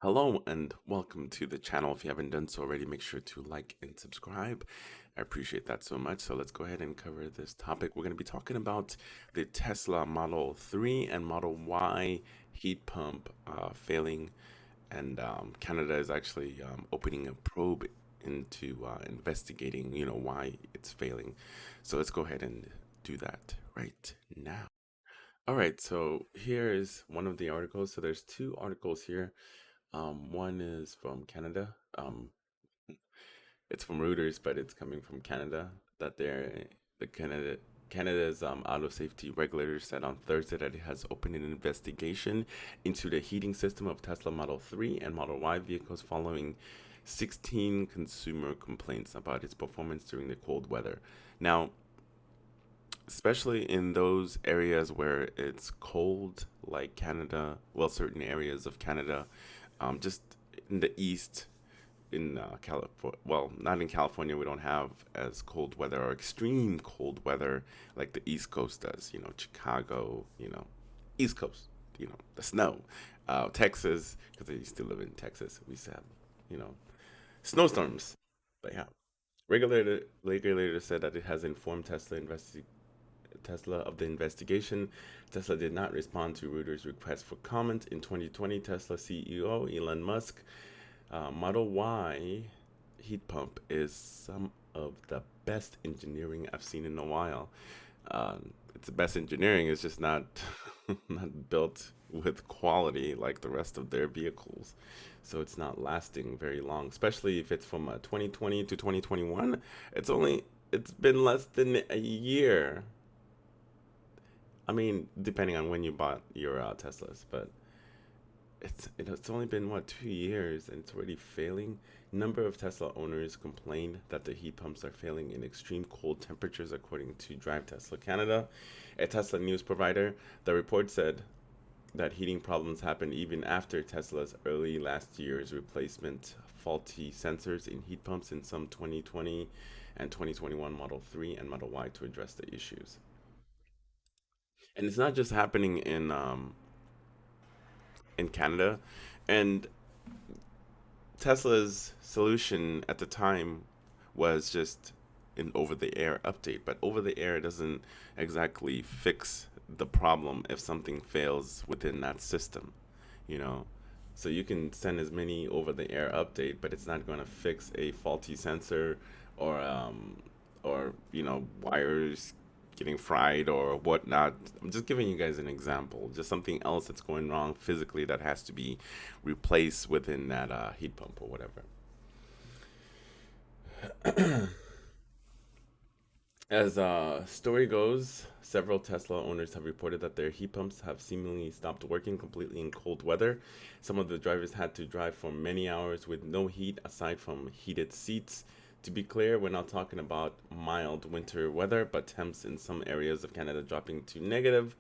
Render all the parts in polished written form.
Hello and welcome to the channel. If you haven't done so already, make sure to like and subscribe. I appreciate that so much. So let's go ahead and cover this topic. We're going to be talking about the Tesla Model 3 and Model Y heat pump failing. And Canada is actually opening a probe into investigating, why it's failing. So let's go ahead and do that right now. All right, so here is one of the articles. So there's two articles here. One is from Canada. It's from Reuters, but it's coming from Canada. That they're the Canada's auto safety regulator said on Thursday that it has opened an investigation into the heating system of Tesla Model 3 and Model Y vehicles following 16 consumer complaints about its performance during the cold weather. Now, especially in those areas where it's cold, like Canada, well, certain areas of Canada, just in the east, in California, well, not in California, we don't have as cold weather or extreme cold weather like the East Coast does, Chicago, East Coast, the snow. Texas, because I used to live in Texas, we used to have, you know, snowstorms. But yeah, regulator said that it has informed Tesla of the investigation. Tesla did not respond to Reuters' request for comment. In 2020, Tesla CEO Elon Musk Model Y heat pump is some of the best engineering I've seen in a while. It's the best engineering. It's just not not built with quality like the rest of their vehicles, so it's not lasting very long. Especially if it's from 2020 to 2021. It's been less than a year. I mean, depending on when you bought your Teslas, but it's only been what 2 years and it's already failing. Number of Tesla owners complained that the heat pumps are failing in extreme cold temperatures, according to Drive Tesla Canada, a Tesla news provider. The report said that heating problems happened even after Tesla's early last year's replacement faulty sensors in heat pumps in some 2020 and 2021 Model 3 and Model Y to address the issues. And it's not just happening in Canada, and Tesla's solution at the time was just an over the air update, but over the air doesn't exactly fix the problem if something fails within that system, you know. So you can send as many over the air update, but it's not going to fix a faulty sensor or wires getting fried or whatnot. I'm just giving you guys an example, just something else that's going wrong physically that has to be replaced within that heat pump or whatever. As story goes, several Tesla owners have reported that their heat pumps have seemingly stopped working completely in cold weather. Some of the drivers had to drive for many hours with no heat aside from heated seats. To be clear, we're not talking about mild winter weather, but temps in some areas of Canada dropping to negative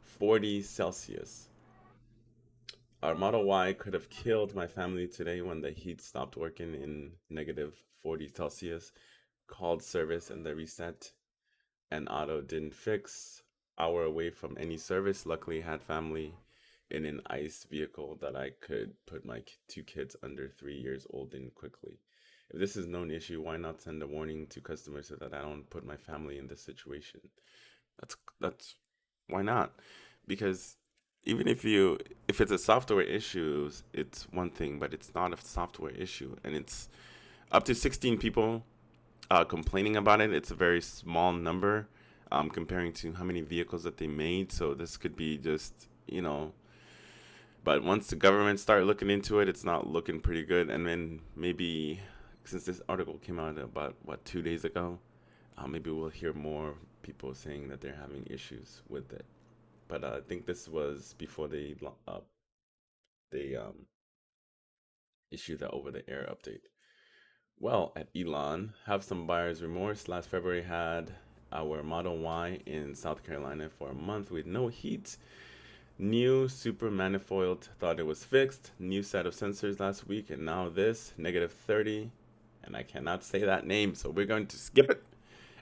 40 Celsius. Our Model Y could have killed my family today when the heat stopped working in negative 40 Celsius. Called service and the reset and auto didn't fix. Hour away from any service. Luckily, had family in an ICE vehicle that I could put my two kids under 3 years old in quickly. If this is known issue, why not send a warning to customers so that I don't put my family in this situation? That's why not? Because even if it's a software issue, it's one thing, but it's not a software issue, and it's up to 16 people complaining about it. It's a very small number comparing to how many vehicles that they made. So this could be just, but once the government start looking into it, it's not looking pretty good. And then maybe since this article came out about what 2 days ago, maybe we'll hear more people saying that they're having issues with it. But I think this was before they issued the over the air update. Well, at Elon, have some buyer's remorse. Last February had our Model Y in South Carolina for a month with no heat. New super manifold, thought it was fixed. New set of sensors last week, and now this negative 30. And I cannot say that name, so we're going to skip it.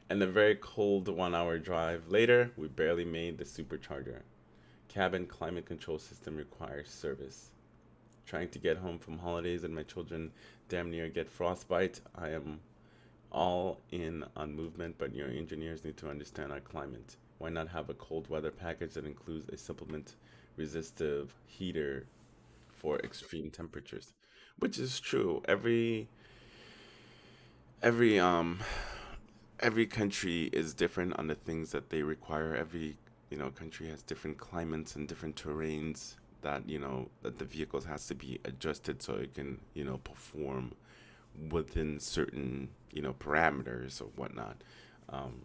And a very cold 1 hour drive later, we barely made the supercharger. Cabin climate control system requires service. trying to get home from holidays and my children damn near get frostbite. I am all in on movement, but your engineers need to understand our climate. Why not have a cold weather package that includes a supplement resistive heater for extreme temperatures? Which is true. Every every country is different on the things that they require. Every country has different climates and different terrains that that the vehicles has to be adjusted so it can perform within certain parameters or whatnot. Um,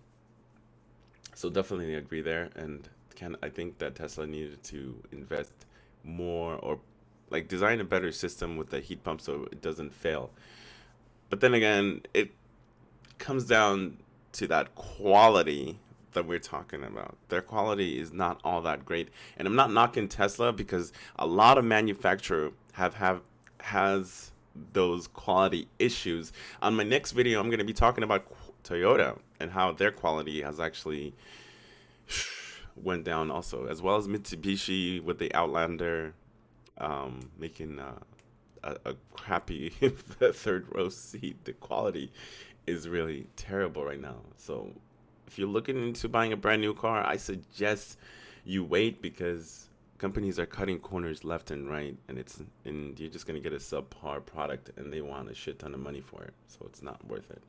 so definitely agree there, and can I think that Tesla needed to invest more or like design a better system with the heat pump so it doesn't fail. But then again, it comes down to that quality that we're talking about. Their quality is not all that great, and I'm not knocking Tesla because a lot of manufacturer have has those quality issues. On my next video, I'm going to be talking about Toyota and how their quality has actually went down also, as well as Mitsubishi with the Outlander, making a crappy third row seat. The quality is really terrible right now. So if you're looking into buying a brand new car, I suggest you wait because companies are cutting corners left and right, and you're just gonna get a subpar product, and they want a shit ton of money for it, so it's not worth it.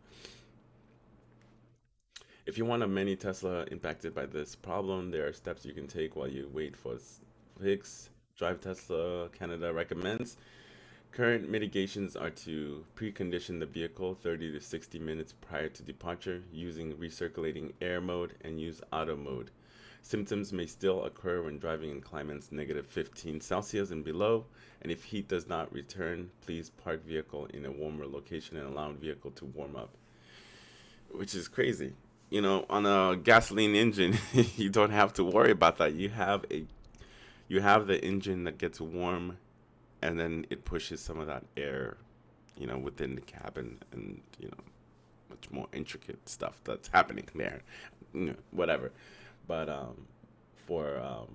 If you want a mini Tesla impacted by this problem, there are steps you can take while you wait for fix. Drive Tesla Canada recommends. Current mitigations are to precondition the vehicle 30 to 60 minutes prior to departure using recirculating air mode and use auto mode. Symptoms may still occur when driving in climates negative 15 Celsius and below, and if heat does not return, please park vehicle in a warmer location and allow vehicle to warm up, which is crazy. On a gasoline engine, you don't have to worry about that. You have the engine that gets warm and then it pushes some of that air, within the cabin, and much more intricate stuff that's happening there, whatever. But for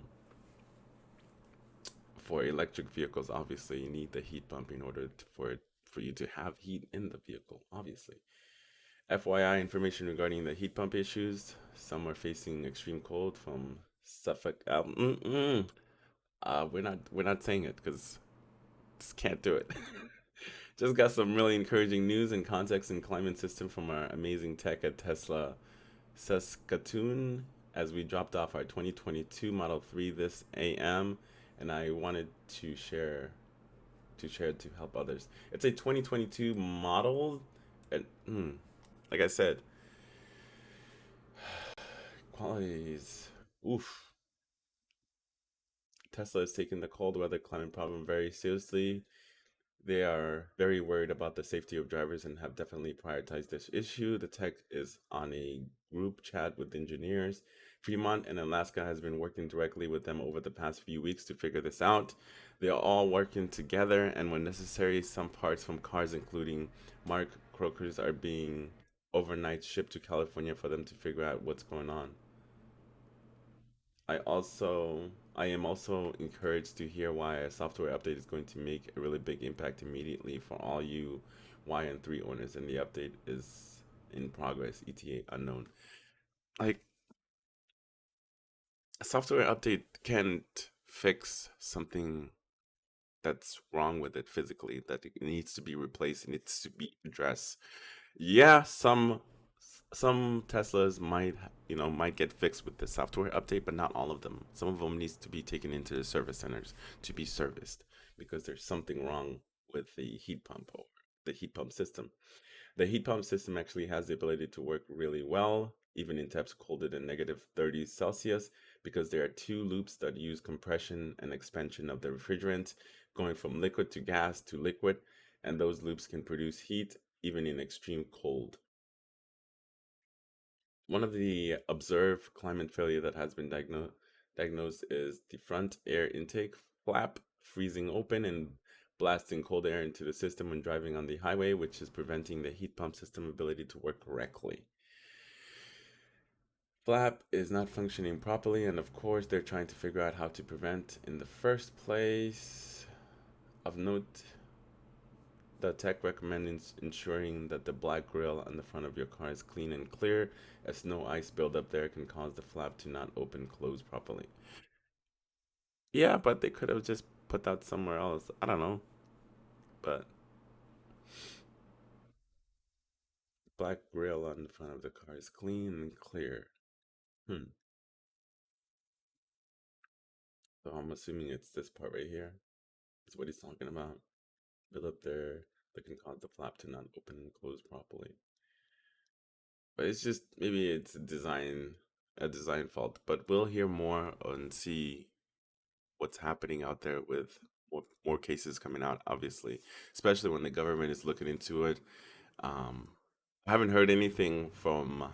for electric vehicles, obviously, you need the heat pump in order for you to have heat in the vehicle, obviously. FYI information regarding the heat pump issues. Some are facing extreme cold from Suffolk. We're not saying it because just can't do it. Just got some really encouraging news and context and climate system from our amazing tech at Tesla Saskatoon as we dropped off our 2022 Model 3 this AM, and I wanted to share it to help others. It's a 2022 model, and like I said, qualities. Oof. Tesla is taking the cold weather climate problem very seriously. They are very worried about the safety of drivers and have definitely prioritized this issue. The tech is on a group chat with engineers. Fremont and Alaska has been working directly with them over the past few weeks to figure this out. They are all working together, and when necessary, some parts from cars, including Mark Croakers, are being overnight shipped to California for them to figure out what's going on. I am also encouraged to hear why a software update is going to make a really big impact immediately for all you YN3 owners, and the update is in progress, ETA unknown. Like, a software update can't fix something that's wrong with it physically, that it needs to be replaced, it needs to be addressed. Yeah, some Teslas might get fixed with the software update, but not all of them. Some of them needs to be taken into the service centers to be serviced because there's something wrong with the heat pump or the heat pump system. The heat pump system actually has the ability to work really well, even in temps colder than negative 30 Celsius, because there are two loops that use compression and expansion of the refrigerant, going from liquid to gas to liquid, and those loops can produce heat even in extreme cold. One of the observed climate failure that has been diagnosed is the front air intake flap freezing open and blasting cold air into the system when driving on the highway, which is preventing the heat pump system ability to work correctly. Flap is not functioning properly, and of course, they're trying to figure out how to prevent in the first place. Of note, the tech recommends ensuring that the black grill on the front of your car is clean and clear, as no ice buildup there can cause the flap to not open close properly. Yeah, but they could have just put that somewhere else. I don't know. But black grill on the front of the car is clean and clear. Hmm. So I'm assuming it's this part right here. Is what he's talking about. Build up there that can cause the flap to not open and close properly. But it's just maybe it's a design fault. But we'll hear more and see what's happening out there with more cases coming out, obviously, especially when the government is looking into it. Um, I haven't heard anything from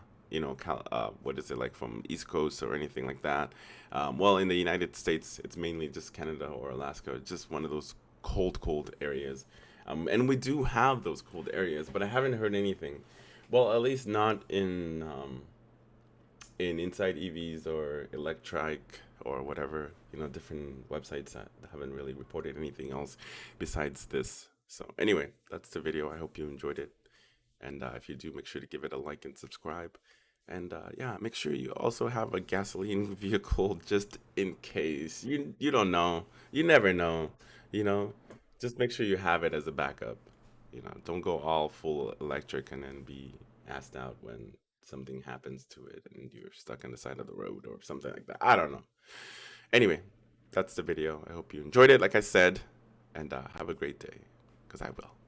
what is it like from East Coast or anything like that. Well, in the United States, it's mainly just Canada or Alaska, just one of those cold areas. And we do have those cold areas, but I haven't heard anything. Well, at least not in inside EVs or electric or whatever, different websites that haven't really reported anything else besides this. So anyway, that's the video. I hope you enjoyed it. And if you do, make sure to give it a like and subscribe. And yeah, make sure you also have a gasoline vehicle just in case. You don't know. You never know. You know, just make sure you have it as a backup. Don't go all full electric and then be asked out when something happens to it and you're stuck on the side of the road or something like that. I don't know. Anyway, that's the video. I hope you enjoyed it, like I said, and have a great day, because I will.